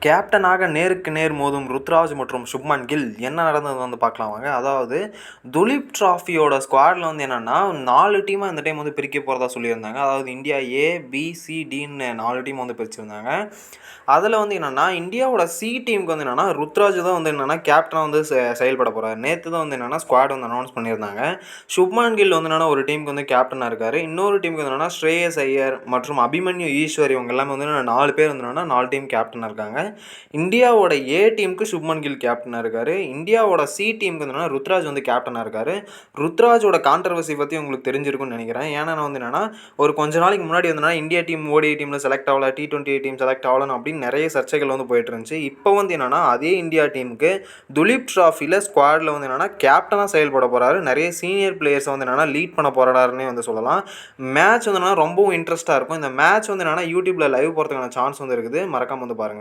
கேப்டனாக நேருக்கு நேர் மோதும் ருத்ராஜ் மற்றும் சுப்மன் கில் என்ன நடந்தது பார்க்கலாம் வாங்க. அதாவது துலீப் ட்ராஃபியோட ஸ்குவாடில் என்னென்னா 4 டீமாக இந்த டைம் பிரிக்க போகிறதா சொல்லியிருந்தாங்க. அதாவது இந்தியா ஏ, பி, சி, டின்னு 4 டீம் பிரிச்சிருந்தாங்க. அதில் என்னென்னா இந்தியாவோட சி டீமுக்கு என்னென்னா ருத்ராஜ் தான் என்னென்னா கேப்டனாக செயல்பட போகிறார். நேற்று தான் என்னென்னா ஸ்குவாட் அனௌன்ஸ் பண்ணியிருந்தாங்க. சுப்மன் கில் என்னென்னா ஒரு டீமுக்கு கேப்டனாக இருக்கார். இன்னொரு டீமுக்கு என்னென்னா ஸ்ரேயஸ் ஐயர் மற்றும் அபிமன்யு ஈஸ்வர் இவங்க எல்லாமே 4 பேர் 4 டீம் கேப்டனாக இருக்காங்க. இந்தியாவோட ஏ டீமுக்கு சுப்மன் கில் கேப்டனாக இருக்கார். இந்தியாவோட சி டீமுக்கு ருத்ராஜ் கேப்டனாக இருக்கார். ருத்ராஜோட கான்ட்ரவர்சி பற்றி உங்களுக்கு தெரிஞ்சிருக்கும்னு நினைக்கிறேன். ஏன்னா என்னென்னா ஒரு கொஞ்ச நாளைக்கு முன்னாடி இந்தியா டீம் ஓடிஐ டீமில் செலக்ட் ஆகல, T20 டீம் செலக்ட் ஆகலன்னு அப்படின்னு நிறைய சர்ச்சைகள் போயிட்டு இருந்துச்சு. இப்போ என்னென்னா அதே இந்தியா டீமுக்கு துலீப் ட்ராஃபியில் ஸ்குவாடில் என்னென்னா கேப்டனாக செயல்பட போகிறாரு. நிறைய சீனியர் பிளேயர்ஸ் என்னென்னா லீட் பண்ண போகிறாருன்னே சொல்லலாம். மேட்ச் ரொம்பவும் இன்ட்ரெஸ்ட்டாக இருக்கும். இந்த மேட்ச் என்னென்னா யூடியூப்பில் லைவ் போகிறதுக்கான சான்ஸ் இருக்குது. மறக்காம பாருங்கள்.